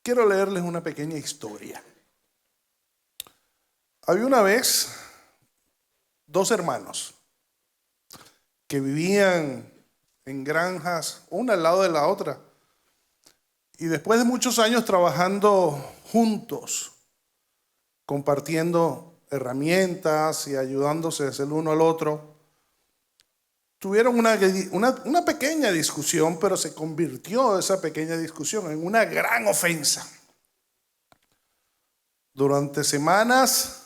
quiero leerles una pequeña historia. Había una vez dos hermanos que vivían en granjas, una al lado de la otra. Y después de muchos años trabajando juntos, compartiendo herramientas y ayudándose el uno al otro, tuvieron una pequeña discusión, pero se convirtió esa pequeña discusión en una gran ofensa. Durante semanas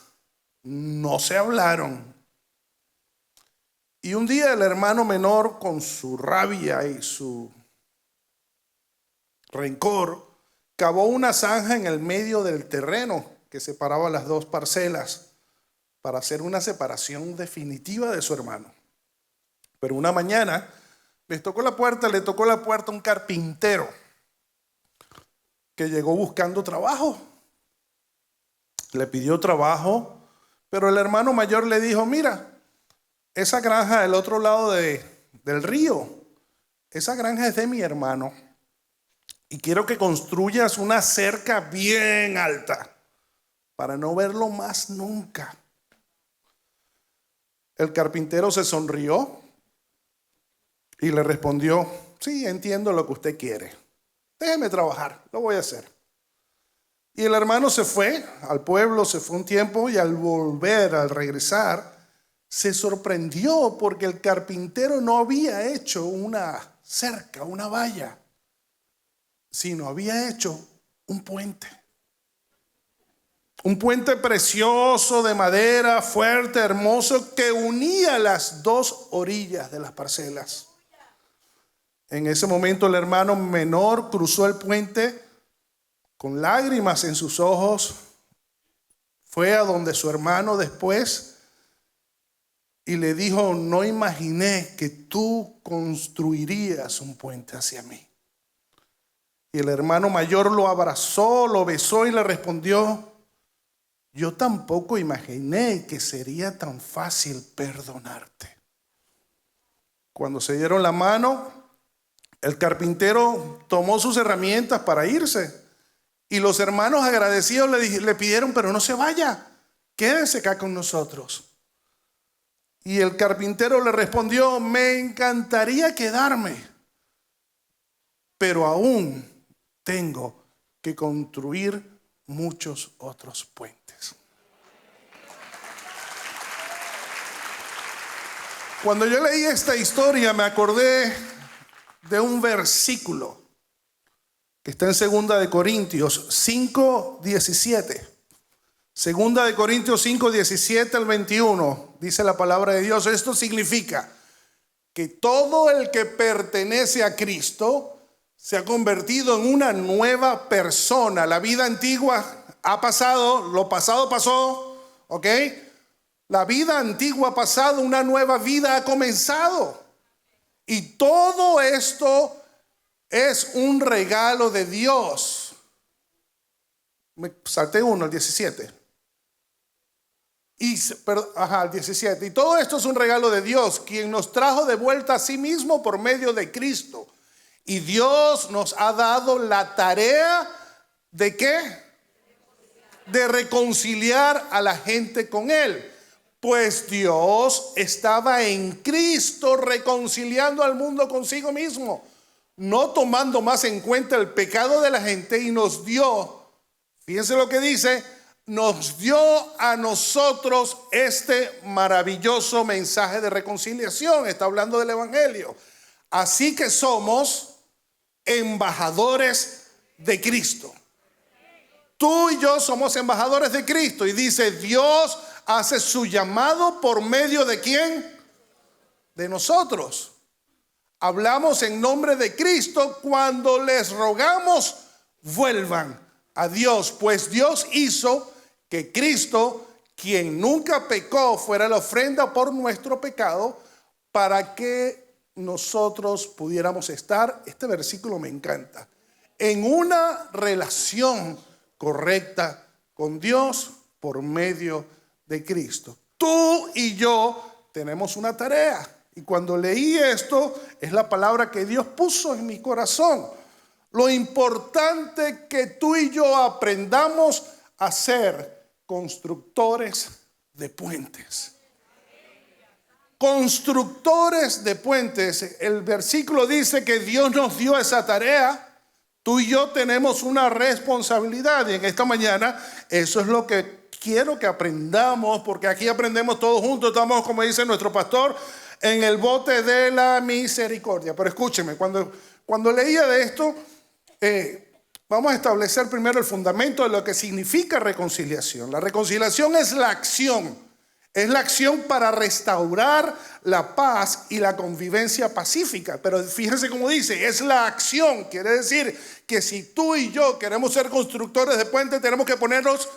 no se hablaron. Y un día el hermano menor, con su rabia y su rencor, cavó una zanja en el medio del terreno que separaba las dos parcelas para hacer una separación definitiva de su hermano. Pero una mañana le tocó la puerta un carpintero que llegó buscando trabajo. Le pidió trabajo, pero el hermano mayor le dijo: mira, esa granja del otro lado del río, esa granja es de mi hermano y quiero que construyas una cerca bien alta para no verlo más nunca. El carpintero se sonrió y le respondió: sí, entiendo lo que usted quiere. Déjeme trabajar, lo voy a hacer. Y el hermano se fue al pueblo, se fue un tiempo, y al regresar, se sorprendió porque el carpintero no había hecho una cerca, una valla, sino había hecho un puente. Un puente precioso de madera, fuerte, hermoso, que unía las dos orillas de las parcelas. En ese momento el hermano menor cruzó el puente con lágrimas en sus ojos. Fue a donde su hermano después y le dijo: no imaginé que tú construirías un puente hacia mí. Y el hermano mayor lo abrazó, lo besó y le respondió: yo tampoco imaginé que sería tan fácil perdonarte. Cuando se dieron la mano, el carpintero tomó sus herramientas para irse. Y los hermanos agradecidos le pidieron: pero no se vaya, quédense acá con nosotros. Y el carpintero le respondió: me encantaría quedarme, pero aún tengo que construir muchos otros puentes. Cuando yo leí esta historia me acordé de un versículo que está en 2 de Corintios 5:17. 2 de Corintios 5:17 al 21. Dice la palabra de Dios: esto significa que todo el que pertenece a Cristo se ha convertido en una nueva persona. La vida antigua ha pasado, lo pasado pasó, ¿ok? La vida antigua ha pasado, una nueva vida ha comenzado. Y todo esto es un regalo de Dios. Me salté uno, el 17. El 17. Y todo esto es un regalo de Dios, quien nos trajo de vuelta a sí mismo por medio de Cristo. Y Dios nos ha dado la tarea ¿de qué? De reconciliar a la gente con Él. Pues Dios estaba en Cristo reconciliando al mundo consigo mismo, no tomando más en cuenta el pecado de la gente, y nos dio, fíjense lo que dice, nos dio a nosotros este maravilloso mensaje de reconciliación. Está hablando del Evangelio. Así que somos embajadores de Cristo. Tú y yo somos embajadores de Cristo. Y dice: Dios hace su llamado por medio de ¿quién? De nosotros. Hablamos en nombre de Cristo cuando les rogamos: vuelvan a Dios, pues Dios hizo que Cristo, quien nunca pecó, fuera la ofrenda por nuestro pecado, para que nosotros pudiéramos estar, este versículo me encanta, en una relación correcta con Dios por medio de Cristo. Tú y yo tenemos una tarea. Y cuando leí esto, es la palabra que Dios puso en mi corazón. Lo importante que tú y yo aprendamos a ser constructores de puentes. Constructores de puentes. El versículo dice que Dios nos dio esa tarea. Tú y yo tenemos una responsabilidad y en esta mañana eso es lo que quiero que aprendamos, porque aquí aprendemos todos juntos, estamos, como dice nuestro pastor, en el bote de la misericordia. Pero escúcheme, cuando leía de esto, vamos a establecer primero el fundamento de lo que significa reconciliación. La reconciliación es la acción. Es la acción para restaurar la paz y la convivencia pacífica. Pero fíjense cómo dice, es la acción. Quiere decir que si tú y yo queremos ser constructores de puentes, tenemos que ponernos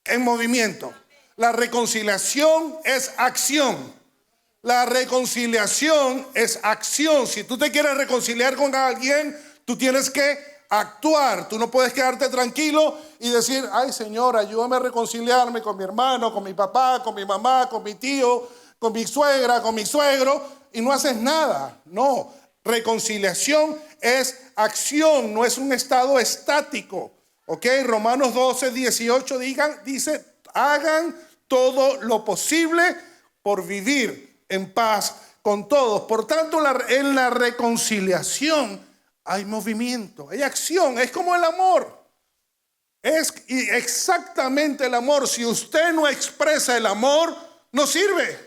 en movimiento. La reconciliación es acción. La reconciliación es acción. Si tú te quieres reconciliar con alguien, tú tienes que actuar. Tú no puedes quedarte tranquilo y decir, ay Señor, ayúdame a reconciliarme con mi hermano, con mi papá, con mi mamá, con mi tío, con mi suegra, con mi suegro, y no haces nada. No, reconciliación es acción, no es un estado estático. Ok, Romanos 12, 18 dice, hagan todo lo posible por vivir en paz con todos. Por tanto, en la reconciliación hay movimiento, hay acción, es como el amor. Es exactamente el amor. Si usted no expresa el amor, no sirve.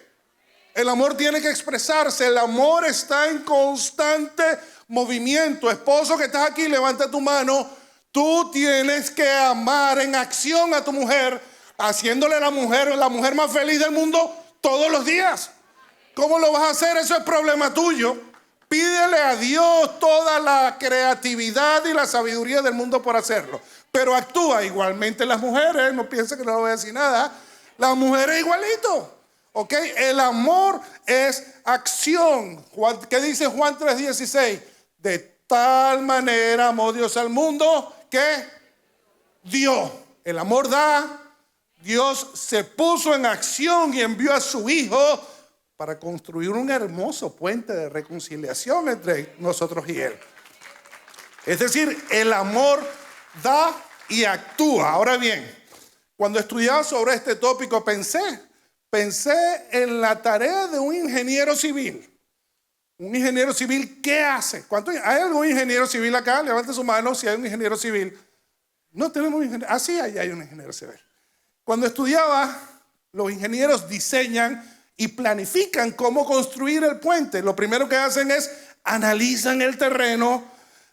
El amor tiene que expresarse. El amor está en constante movimiento. Esposo que estás aquí, levanta tu mano. Tú tienes que amar en acción a tu mujer, haciéndole la mujer más feliz del mundo todos los días. ¿Cómo lo vas a hacer? Eso es problema tuyo. Pídele a Dios toda la creatividad y la sabiduría del mundo por hacerlo. Pero actúa igualmente las mujeres. No piensen que no le voy a decir nada. Las mujeres igualito. ¿Ok? El amor es acción. ¿Qué dice Juan 3:16? De tal manera amó Dios al mundo que dio. El amor da. Dios se puso en acción y envió a su Hijo para construir un hermoso puente de reconciliación entre nosotros y Él. Es decir, el amor da y actúa. Ahora bien, cuando estudiaba sobre este tópico pensé en la tarea de un ingeniero civil. Un ingeniero civil, ¿qué hace? ¿Hay algún ingeniero civil acá? Levante su mano si hay un ingeniero civil. No tenemos un ingeniero. Sí, hay un ingeniero civil. Cuando estudiaba, los ingenieros diseñan y planifican cómo construir el puente. Lo primero que hacen es analizan el terreno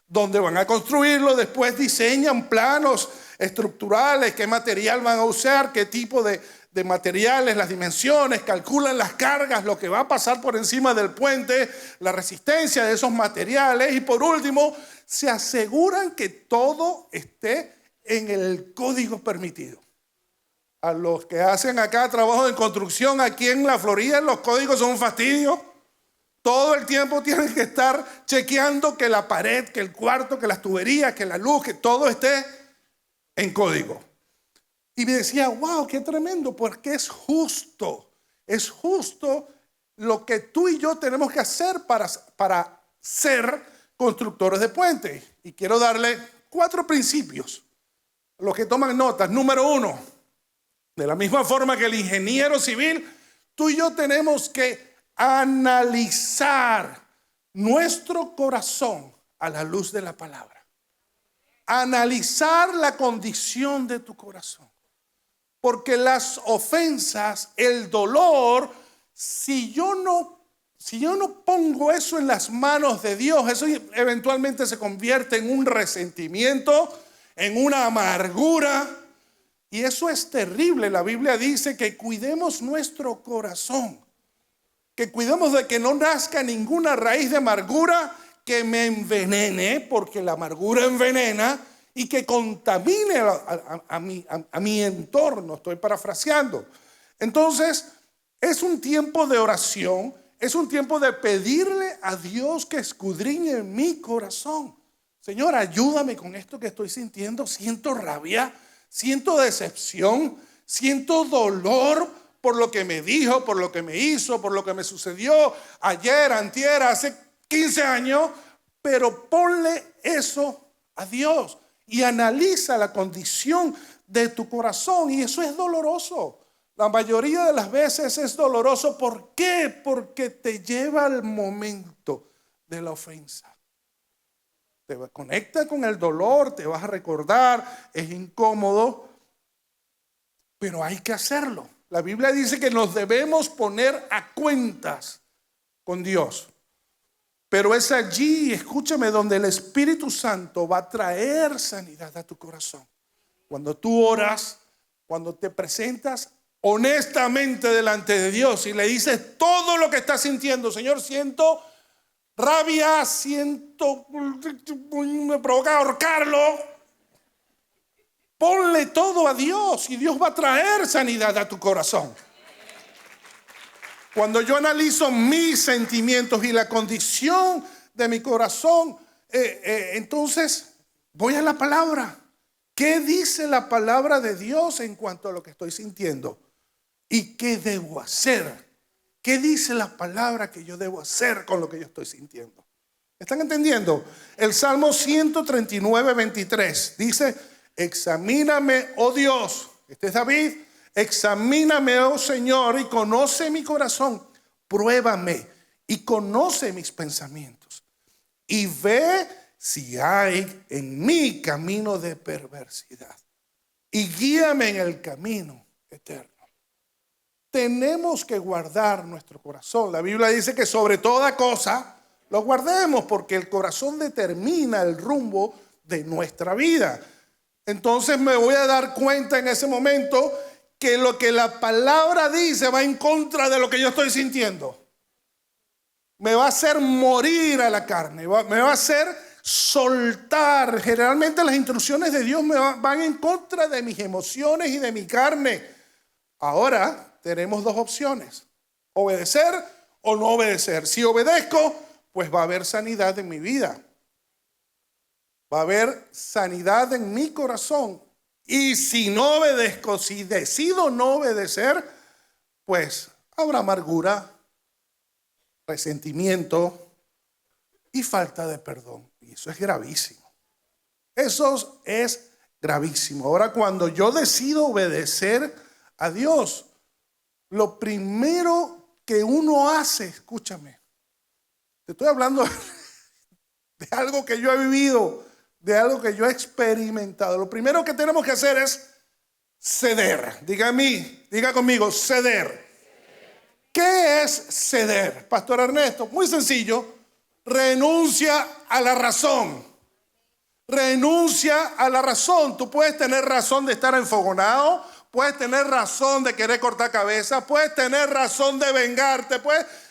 donde van a construirlo, después diseñan planos estructurales, qué material van a usar, qué tipo de materiales, las dimensiones, calculan las cargas, lo que va a pasar por encima del puente, la resistencia de esos materiales y por último se aseguran que todo esté en el código permitido. A los que hacen acá trabajo de construcción aquí en la Florida, los códigos son un fastidio. Todo el tiempo tienen que estar chequeando que la pared, que el cuarto, que las tuberías, que la luz, que todo esté en código. Y me decía, wow, qué tremendo, porque es justo lo que tú y yo tenemos que hacer para ser constructores de puentes. Y quiero darle 4 principios. Los que toman notas. Número 1. De la misma forma que el ingeniero civil, tú y yo tenemos que analizar nuestro corazón a la luz de la palabra. Analizar la condición de tu corazón. Porque las ofensas, el dolor, si yo no pongo eso en las manos de Dios, eso eventualmente se convierte en un resentimiento, en una amargura. Y eso es terrible. La Biblia dice que cuidemos nuestro corazón, que cuidemos de que no nazca ninguna raíz de amargura que me envenene, porque la amargura envenena, y que contamine a mi entorno. Estoy parafraseando. Entonces, es un tiempo de oración, es un tiempo de pedirle a Dios que escudriñe mi corazón. Señor, ayúdame con esto que estoy sintiendo. Siento rabia. Siento decepción, siento dolor por lo que me dijo, por lo que me hizo, por lo que me sucedió ayer, antier, hace 15 años, pero ponle eso a Dios y analiza la condición de tu corazón. Y eso es doloroso. La mayoría de las veces es doloroso. ¿Por qué? Porque te lleva al momento de la ofensa. Te conecta con el dolor, te vas a recordar, es incómodo, pero hay que hacerlo. La Biblia dice que nos debemos poner a cuentas con Dios. Pero es allí, escúchame, donde el Espíritu Santo va a traer sanidad a tu corazón. Cuando tú oras, cuando te presentas honestamente delante de Dios y le dices todo lo que estás sintiendo. Señor, siento rabia, me provoca ahorcarlo. Ponle todo a Dios y Dios va a traer sanidad a tu corazón. Cuando yo analizo mis sentimientos y la condición de mi corazón, entonces voy a la palabra. ¿Qué dice la palabra de Dios en cuanto a lo que estoy sintiendo? ¿Y qué debo hacer? ¿Qué dice la palabra que yo debo hacer con lo que yo estoy sintiendo? ¿Están entendiendo? El Salmo 139, 23 dice: examíname, oh Dios. Este es David. Examíname, oh Señor, y conoce mi corazón. Pruébame y conoce mis pensamientos. Y ve si hay en mí camino de perversidad. Y guíame en el camino eterno. Tenemos que guardar nuestro corazón. La Biblia dice que sobre toda cosa lo guardemos, porque el corazón determina el rumbo de nuestra vida. Entonces me voy a dar cuenta en ese momento que lo que la palabra dice va en contra de lo que yo estoy sintiendo. Me va a hacer morir a la carne, me va a hacer soltar. Generalmente las instrucciones de Dios van en contra de mis emociones y de mi carne. Ahora tenemos dos opciones: obedecer o no obedecer. Si obedezco, pues va a haber sanidad en mi vida. Va a haber sanidad en mi corazón. Y si no obedezco, si decido no obedecer, pues habrá amargura, resentimiento y falta de perdón. Y eso es gravísimo. Eso es gravísimo. Ahora, cuando yo decido obedecer a Dios, lo primero que uno hace, escúchame, te estoy hablando de algo que yo he vivido, de algo que yo he experimentado. Lo primero que tenemos que hacer es ceder. Diga conmigo, ceder. ¿Qué es ceder, Pastor Ernesto? Muy sencillo. Renuncia a la razón. Renuncia a la razón. Tú puedes tener razón de estar enfogonado, puedes tener razón de querer cortar cabeza, puedes tener razón de vengarte,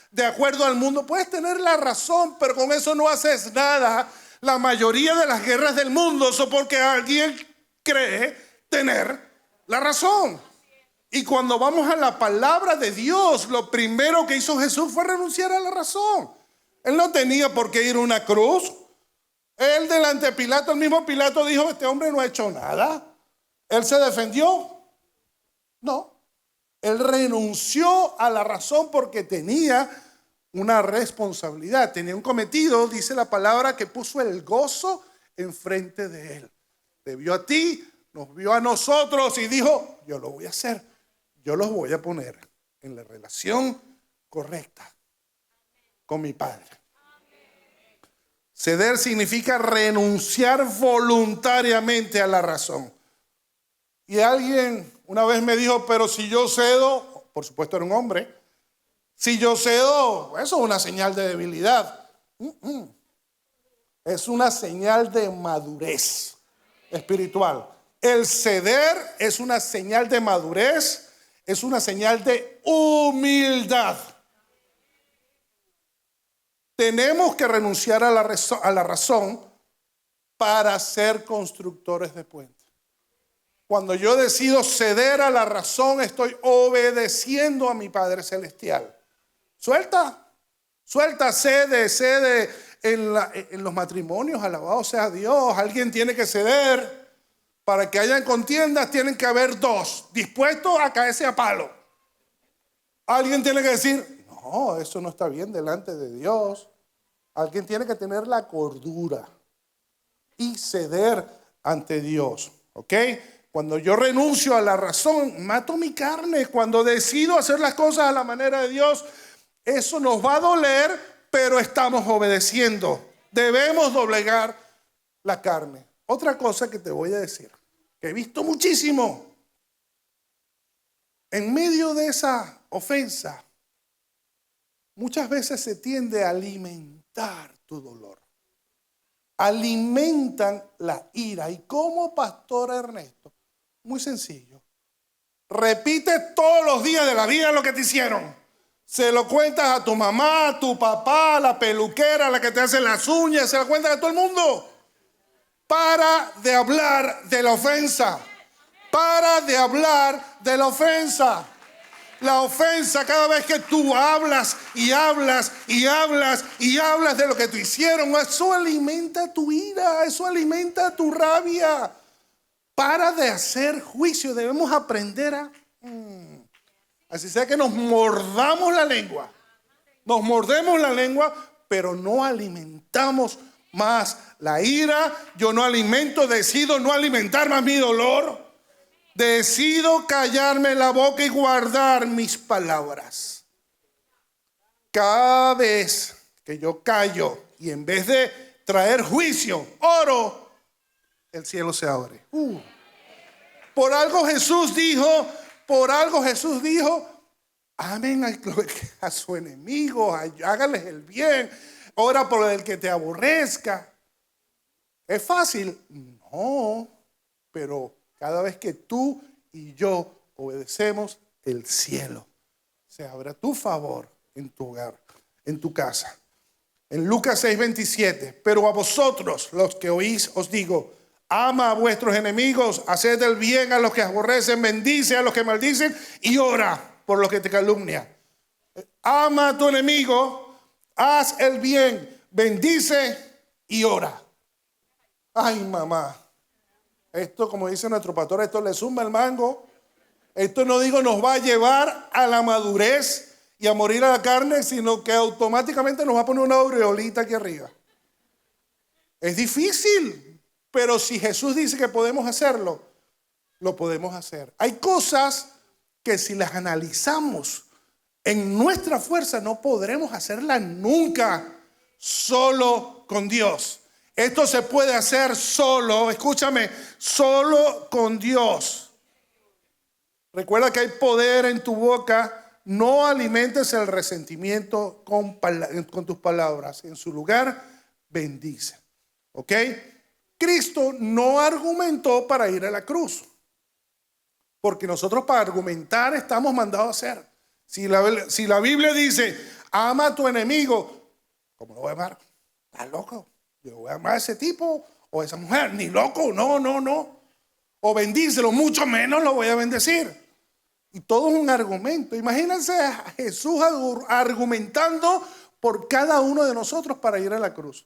de acuerdo al mundo, puedes tener la razón, pero con eso no haces nada. La mayoría de las guerras del mundo son porque alguien cree tener la razón. Y cuando vamos a la palabra de Dios, lo primero que hizo Jesús fue renunciar a la razón. Él no tenía por qué ir a una cruz. Él delante de Pilato, el mismo Pilato dijo: este hombre no ha hecho nada. Él se defendió. No. Él renunció a la razón porque tenía una responsabilidad, tenía un cometido. Dice la palabra que puso el gozo enfrente de él. Te vio a ti, nos vio a nosotros y dijo: yo lo voy a hacer. Yo los voy a poner en la relación correcta con mi Padre. Ceder significa renunciar voluntariamente a la razón. Y alguien una vez me dijo: pero si yo cedo, por supuesto era un hombre, si yo cedo, eso es una señal de debilidad. Es una señal de madurez espiritual. El ceder es una señal de madurez, es una señal de humildad. Tenemos que renunciar a la razón para ser constructores de puentes. Cuando yo decido ceder a la razón, estoy obedeciendo a mi Padre Celestial. Suelta, cede en los matrimonios, alabado sea Dios. Alguien tiene que ceder. Para que hayan contiendas tienen que haber dos dispuestos a caerse a palo. Alguien tiene que decir: no, eso no está bien delante de Dios. Alguien tiene que tener la cordura y ceder ante Dios. ¿Ok? Cuando yo renuncio a la razón, mato mi carne. Cuando decido hacer las cosas a la manera de Dios, eso nos va a doler, pero estamos obedeciendo. Debemos doblegar la carne. Otra cosa que te voy a decir, que he visto muchísimo. En medio de esa ofensa, muchas veces se tiende a alimentar tu dolor. Alimentan la ira. ¿Y cómo, Pastor Ernesto? Muy sencillo. Repite todos los días de la vida lo que te hicieron. Se lo cuentas a tu mamá, a tu papá, a la peluquera, a la que te hace las uñas, se lo cuentas a todo el mundo. Para de hablar de la ofensa. Para de hablar de la ofensa. La ofensa, cada vez que tú hablas y hablas y hablas y hablas de lo que te hicieron, eso alimenta tu ira, eso alimenta tu rabia. Para de hacer juicio, debemos aprender a... Así sea que nos mordamos la lengua. Nos mordemos la lengua, pero no alimentamos más la ira. Yo no alimento, decido no alimentar más mi dolor. Decido callarme la boca y guardar mis palabras. Cada vez que yo callo y en vez de traer juicio, oro, el cielo se abre. Por algo Jesús dijo, amen a su enemigo, hágales el bien, ora por el que te aborrezca. ¿Es fácil? No, pero cada vez que tú y yo obedecemos, el cielo se abre a tu favor en tu hogar, en tu casa. En Lucas 6:27, pero a vosotros, los que oís, os digo, ama a vuestros enemigos, haced el bien a los que aborrecen, bendice a los que maldicen y ora por los que te calumnian. Ama a tu enemigo, haz el bien, bendice y ora. Ay, mamá. Esto, como dice nuestro pastor, esto le zumba el mango. Esto no digo nos va a llevar a la madurez y a morir a la carne, sino que automáticamente nos va a poner una aureolita aquí arriba. Es difícil, pero si Jesús dice que podemos hacerlo, lo podemos hacer. Hay cosas que si las analizamos en nuestra fuerza no podremos hacerlas nunca, solo con Dios. Esto se puede hacer solo, escúchame, solo con Dios. Recuerda que hay poder en tu boca. No alimentes el resentimiento con tus palabras. En su lugar, bendice. ¿Ok? Cristo no argumentó para ir a la cruz. Porque nosotros para argumentar estamos mandados a hacer. Si la Biblia dice, ama a tu enemigo, ¿cómo lo voy a amar? ¿Estás loco? Yo voy a amar a ese tipo o a esa mujer. Ni loco, no. O bendícelo, mucho menos lo voy a bendecir. Y todo es un argumento. Imagínense a Jesús argumentando por cada uno de nosotros para ir a la cruz.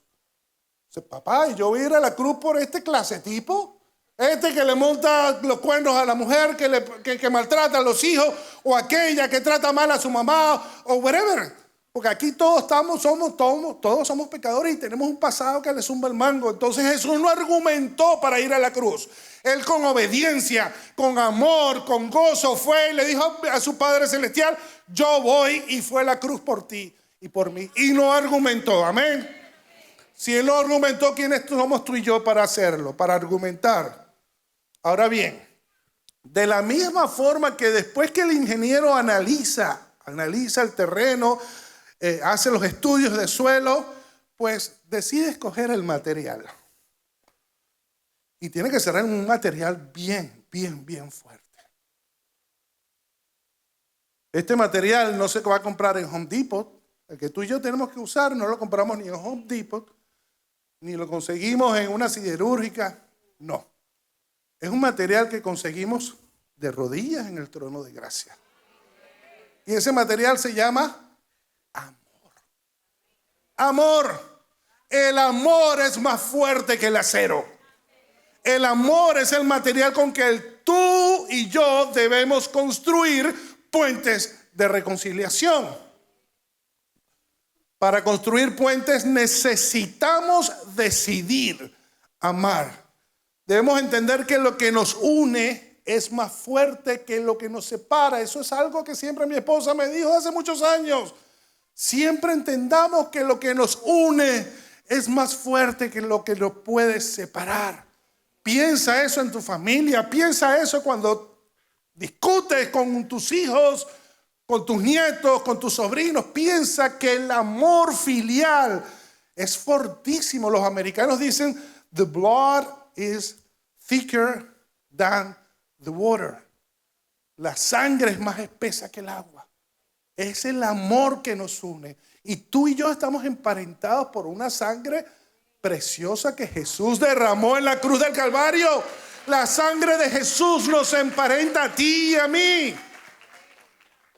Dice, papá, yo voy a ir a la cruz por este clase tipo. Este que le monta los cuernos a la mujer, que maltrata a los hijos, o aquella que trata mal a su mamá, o whatever. Porque aquí todos somos pecadores y tenemos un pasado que le zumba el mango. Entonces Jesús no argumentó para ir a la cruz. Él con obediencia, con amor, con gozo fue y le dijo a su Padre Celestial, yo voy, y fue a la cruz por ti y por mí. Y no argumentó, amén. Si Él no argumentó, ¿quiénes somos tú y yo para hacerlo? Para argumentar. Ahora bien, de la misma forma que después que el ingeniero analiza el terreno, hace los estudios de suelo, pues decide escoger el material. Y tiene que ser un material bien fuerte. Este material no se va a comprar en Home Depot. El que tú y yo tenemos que usar no lo compramos ni en Home Depot, ni lo conseguimos en una siderúrgica. No. Es un material que conseguimos de rodillas en el trono de gracia. Y ese material se llama amor. El amor es más fuerte que el acero. El amor es el material con que tú y yo debemos construir puentes de reconciliación. Para construir puentes necesitamos decidir amar. Debemos entender que lo que nos une es más fuerte que lo que nos separa. Eso es algo que siempre mi esposa me dijo hace muchos años. Siempre entendamos que lo que nos une es más fuerte que lo que nos puede separar. Piensa eso en tu familia, piensa eso cuando discutes con tus hijos, con tus nietos, con tus sobrinos. Piensa que el amor filial es fortísimo. Los americanos dicen, the blood is thicker than the water. La sangre es más espesa que el agua. Es el amor que nos une. Y tú y yo estamos emparentados por una sangre preciosa que Jesús derramó en la cruz del Calvario. La sangre de Jesús nos emparenta a ti y a mí.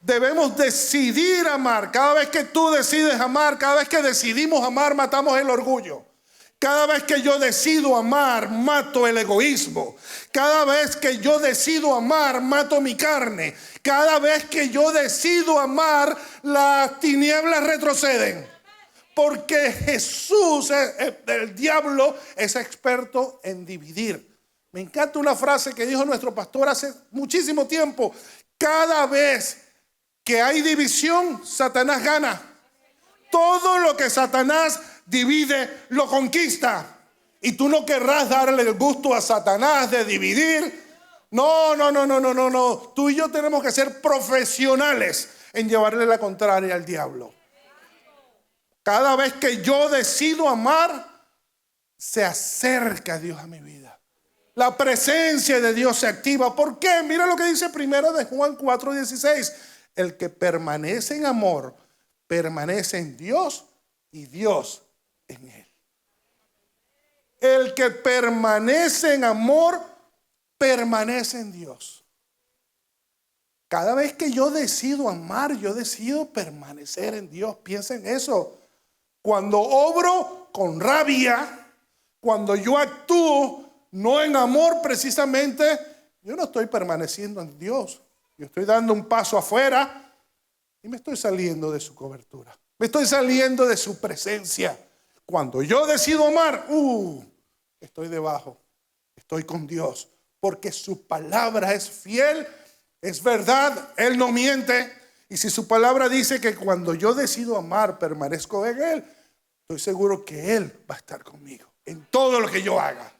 Debemos decidir amar. Cada vez que tú decides amar, cada vez que decidimos amar, matamos el orgullo. Cada vez que yo decido amar, mato el egoísmo. Cada vez que yo decido amar, mato mi carne. Cada vez que yo decido amar, las tinieblas retroceden. Porque Jesús, el diablo, es experto en dividir. Me encanta una frase que dijo nuestro pastor hace muchísimo tiempo. Cada vez que hay división, Satanás gana. Todo lo que Satanás divide, lo conquista. Y tú no querrás darle el gusto a Satanás de dividir. No. Tú y yo tenemos que ser profesionales en llevarle la contraria al diablo. Cada vez que yo decido amar, se acerca Dios a mi vida. La presencia de Dios se activa. ¿Por qué? Mira lo que dice primero de Juan 4:16. El que permanece en amor, permanece en Dios y Dios en él. El que permanece en amor, permanece en Dios. Cada vez que yo decido amar, yo decido permanecer en Dios. Piensa en eso. Cuando obro con rabia, cuando yo actúo no en amor precisamente, yo no estoy permaneciendo en Dios. Yo estoy dando un paso afuera y me estoy saliendo de su cobertura. Me estoy saliendo de su presencia. Cuando yo decido amar, estoy debajo. Estoy con Dios. Porque su palabra es fiel, es verdad, Él no miente. Y si su palabra dice que cuando yo decido amar, permanezco en Él, estoy seguro que Él va a estar conmigo en todo lo que yo haga.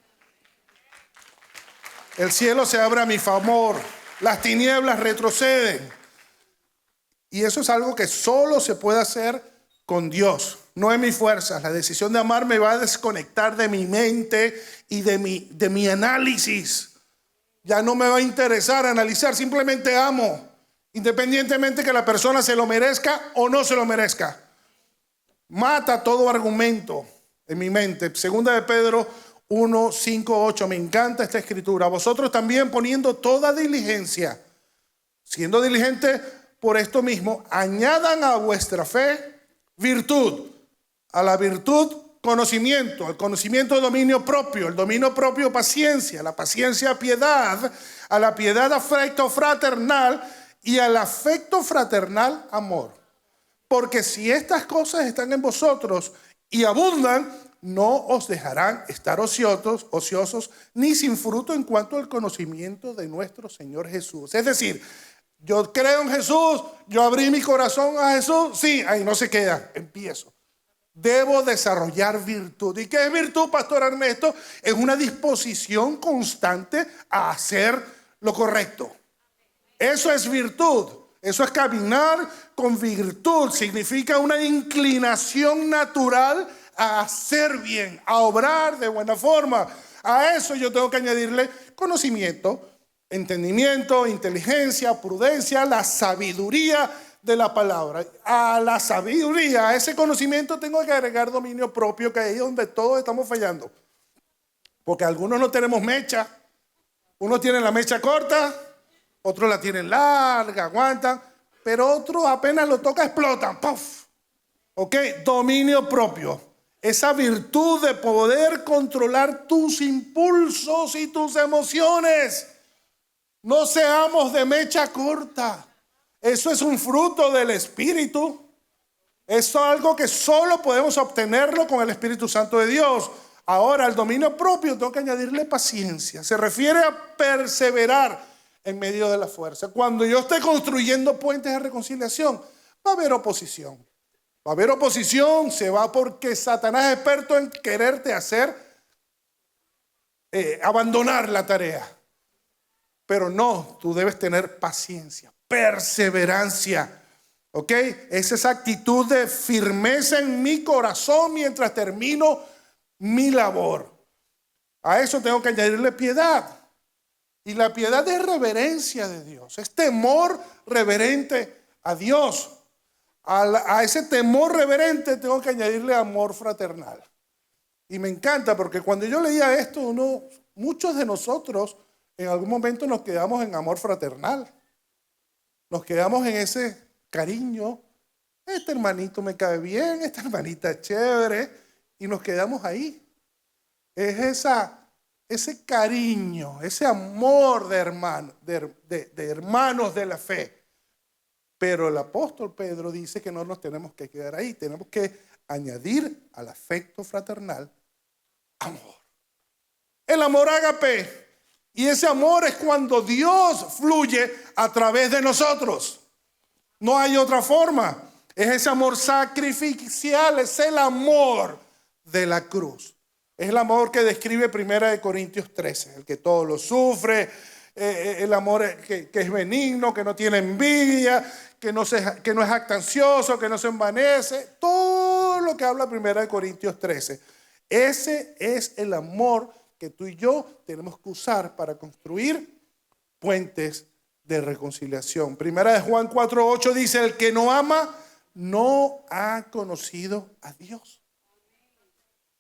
El cielo se abre a mi favor. Las tinieblas retroceden. Y eso es algo que solo se puede hacer con Dios, no en mis fuerzas. La decisión de amar me va a desconectar de mi mente y de mi análisis. Ya no me va a interesar analizar, simplemente amo, independientemente que la persona se lo merezca o no se lo merezca. Mata todo argumento en mi mente. Segunda de Pedro 1, 5, 8. Me encanta esta escritura. Vosotros también, poniendo toda diligencia, siendo diligente por esto mismo, añadan a vuestra fe virtud, a la virtud conocimiento, al conocimiento dominio propio, el dominio propio paciencia, la paciencia piedad, a la piedad afecto fraternal y al afecto fraternal amor. Porque si estas cosas están en vosotros y abundan, no os dejarán estar ociosos ni sin fruto en cuanto al conocimiento de nuestro Señor Jesús. Es decir, yo creo en Jesús, yo abrí mi corazón a Jesús, sí, ahí no se queda, empiezo. Debo desarrollar virtud. ¿Y qué es virtud, Pastor Ernesto? Es una disposición constante a hacer lo correcto. Eso es virtud. Eso es caminar con virtud. Significa una inclinación natural a hacer bien, a obrar de buena forma. A eso yo tengo que añadirle conocimiento, entendimiento, inteligencia, prudencia, la sabiduría de la palabra. A la sabiduría, a ese conocimiento tengo que agregar dominio propio, que ahí es donde todos estamos fallando. Porque algunos no tenemos mecha. Unos tienen la mecha corta, otros la tienen larga, aguantan, pero otros apenas lo toca, explotan. ¡Puf! ¿Ok? Dominio propio. Esa virtud de poder controlar tus impulsos y tus emociones. No seamos de mecha corta. Eso es un fruto del Espíritu. Eso es algo que solo podemos obtenerlo con el Espíritu Santo de Dios. Ahora, al dominio propio tengo que añadirle paciencia. Se refiere a perseverar en medio de la fuerza. Cuando yo esté construyendo puentes de reconciliación, va a haber oposición. Va a haber oposición, se va porque Satanás es experto en quererte hacer abandonar la tarea. Pero no, tú debes tener paciencia, perseverancia. ¿Ok? Es esa actitud de firmeza en mi corazón mientras termino mi labor. A eso tengo que añadirle piedad. Y la piedad es reverencia de Dios. Es temor reverente a Dios. A ese temor reverente tengo que añadirle amor fraternal. Y me encanta porque cuando yo leía esto, muchos de nosotros en algún momento nos quedamos en amor fraternal. Nos quedamos en ese cariño. Este hermanito me cae bien, esta hermanita es chévere. Y nos quedamos ahí. Es ese cariño, ese amor de hermanos de la fe. Pero el apóstol Pedro dice que no nos tenemos que quedar ahí. Tenemos que añadir al afecto fraternal amor. El amor ágape. Y ese amor es cuando Dios fluye a través de nosotros. No hay otra forma. Es ese amor sacrificial, es el amor de la cruz. Es el amor que describe 1 Corintios 13, el que todo lo sufre, el amor que es benigno, que no tiene envidia, que no es jactancioso, que no se envanece. Todo lo que habla 1 Corintios 13. Ese es el amor que tú y yo tenemos que usar para construir puentes de reconciliación. 1 Juan 4:8 dice, el que no ama no ha conocido a Dios.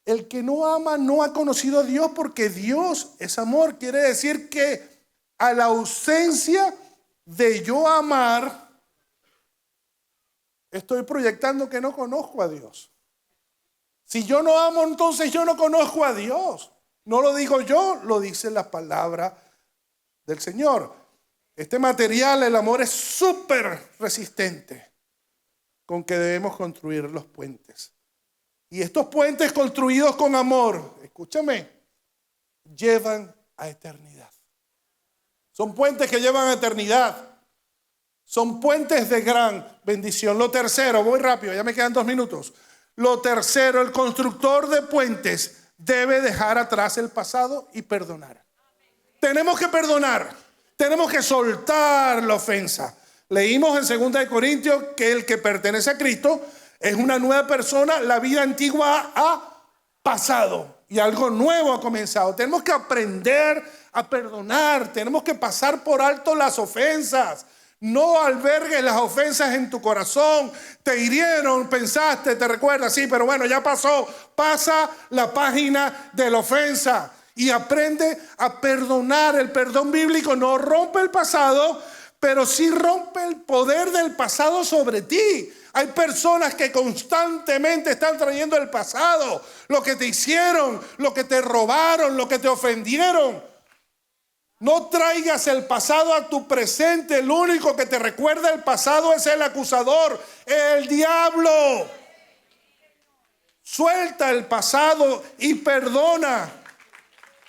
El que no ama no ha conocido a Dios porque Dios es amor. Quiere decir que a la ausencia de yo amar, estoy proyectando que no conozco a Dios. Si yo no amo, entonces yo no conozco a Dios. No lo digo yo, lo dice la palabra del Señor. Este material, el amor, es súper resistente con que debemos construir los puentes. Y estos puentes construidos con amor, escúchame, llevan a eternidad. Son puentes que llevan a eternidad. Son puentes de gran bendición. Lo tercero, voy rápido, ya me quedan 2 minutos. Lo tercero, el constructor de puentes debe dejar atrás el pasado y perdonar. Tenemos que perdonar. Tenemos que soltar la ofensa. Leímos en 2 Corintios que el que pertenece a Cristo es una nueva persona. La vida antigua ha pasado y algo nuevo ha comenzado. Tenemos que aprender a perdonar. Tenemos que pasar por alto las ofensas. No albergues las ofensas en tu corazón. Te hirieron, pensaste, te recuerdas, sí, pero bueno, ya pasó. Pasa la página de la ofensa y aprende a perdonar. El perdón bíblico no rompe el pasado, pero sí rompe el poder del pasado sobre ti. Hay personas que constantemente están trayendo el pasado, lo que te hicieron, lo que te robaron, lo que te ofendieron. No traigas el pasado a tu presente. El único que te recuerda el pasado es el acusador, el diablo. Suelta el pasado y perdona.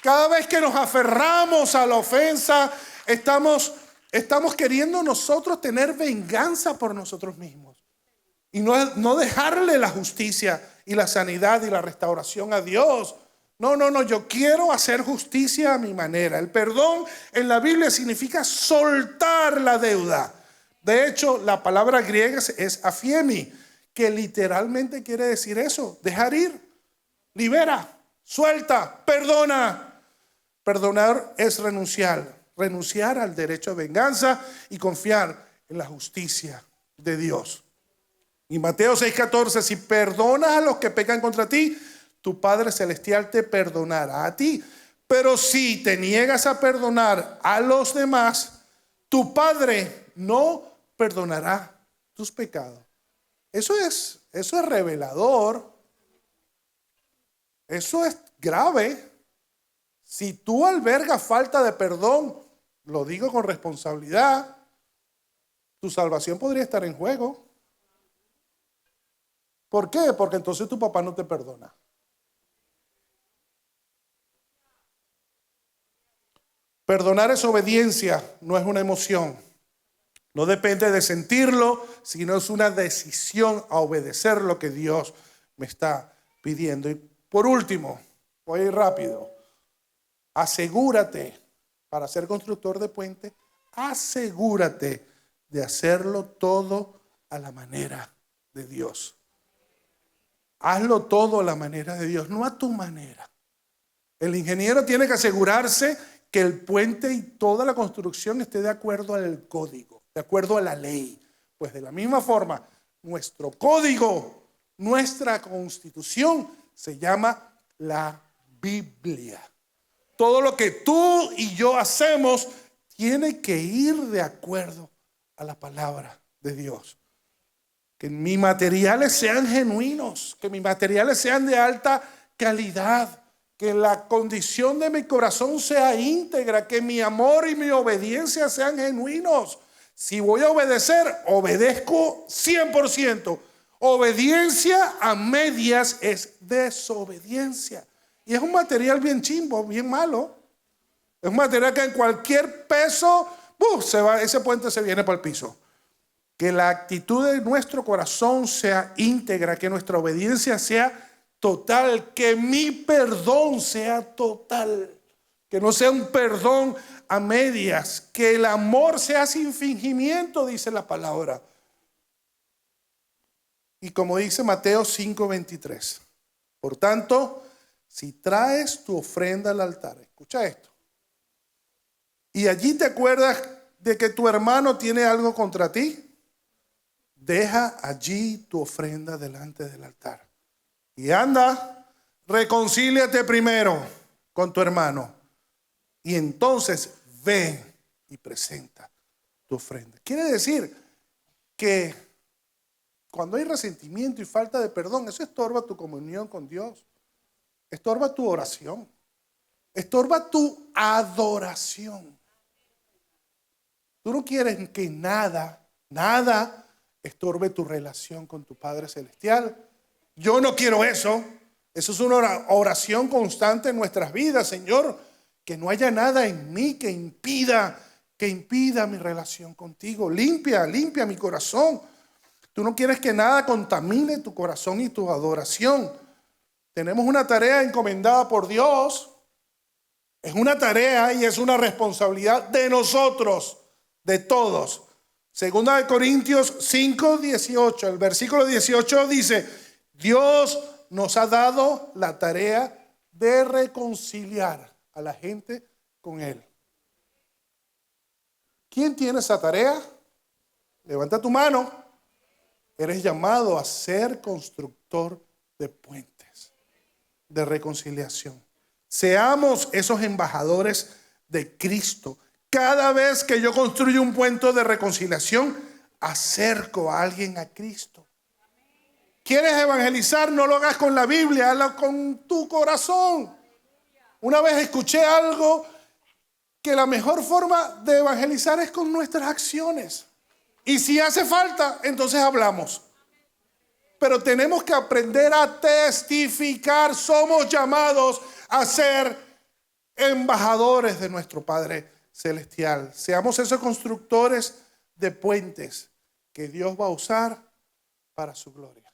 Cada vez que nos aferramos a la ofensa, estamos queriendo nosotros tener venganza por nosotros mismos. Y no dejarle la justicia y la sanidad y la restauración a Dios. No, yo quiero hacer justicia a mi manera. El perdón en la Biblia significa soltar la deuda. De hecho, la palabra griega es afiemi, que literalmente quiere decir eso, dejar ir, libera, suelta, perdona. Perdonar es renunciar al derecho de venganza y confiar en la justicia de Dios. Y Mateo 6:14, si perdonas a los que pecan contra ti, tu Padre Celestial te perdonará a ti. Pero si te niegas a perdonar a los demás, tu Padre no perdonará tus pecados. Eso es revelador. Eso es grave. Si tú albergas falta de perdón, lo digo con responsabilidad, tu salvación podría estar en juego. ¿Por qué? Porque entonces tu papá no te perdona. Perdonar es obediencia, no es una emoción. No depende de sentirlo, sino es una decisión a obedecer lo que Dios me está pidiendo. Y por último, voy a ir rápido. Asegúrate, para ser constructor de puente, asegúrate de hacerlo todo a la manera de Dios. Hazlo todo a la manera de Dios, no a tu manera. El ingeniero tiene que asegurarse que el puente y toda la construcción esté de acuerdo al código, de acuerdo a la ley. Pues de la misma forma, nuestro código, nuestra constitución se llama la Biblia. Todo lo que tú y yo hacemos tiene que ir de acuerdo a la palabra de Dios. Que mis materiales sean genuinos, que mis materiales sean de alta calidad, que la condición de mi corazón sea íntegra, que mi amor y mi obediencia sean genuinos. Si voy a obedecer, obedezco 100%. Obediencia a medias es desobediencia. Y es un material bien chimbo, bien malo. Es un material que en cualquier peso, ese puente se viene para el piso. Que la actitud de nuestro corazón sea íntegra, que nuestra obediencia sea total, que mi perdón sea total, que no sea un perdón a medias, que el amor sea sin fingimiento, dice la palabra. Y como dice Mateo 5:23, por tanto, si traes tu ofrenda al altar, escucha esto, y allí te acuerdas de que tu hermano tiene algo contra ti, deja allí tu ofrenda delante del altar. Y anda, reconcíliate primero con tu hermano. Y entonces ven y presenta tu ofrenda. Quiere decir que cuando hay resentimiento y falta de perdón, eso estorba tu comunión con Dios. Estorba tu oración. Estorba tu adoración. Tú no quieres que nada estorbe tu relación con tu Padre Celestial. Yo no quiero eso. Eso es una oración constante en nuestras vidas, Señor. Que no haya nada en mí que impida mi relación contigo. Limpia mi corazón. Tú no quieres que nada contamine tu corazón y tu adoración. Tenemos una tarea encomendada por Dios. Es una tarea y es una responsabilidad de nosotros, de todos. Segunda de Corintios 5:18, el versículo 18 dice: Dios nos ha dado la tarea de reconciliar a la gente con Él. ¿Quién tiene esa tarea? Levanta tu mano. Eres llamado a ser constructor de puentes, de reconciliación. Seamos esos embajadores de Cristo. Cada vez que yo construyo un puente de reconciliación, acerco a alguien a Cristo. ¿Quieres evangelizar? No lo hagas con la Biblia, hazlo con tu corazón. Una vez escuché algo que la mejor forma de evangelizar es con nuestras acciones. Y si hace falta, entonces hablamos. Pero tenemos que aprender a testificar. Somos llamados a ser embajadores de nuestro Padre Celestial. Seamos esos constructores de puentes que Dios va a usar para su gloria.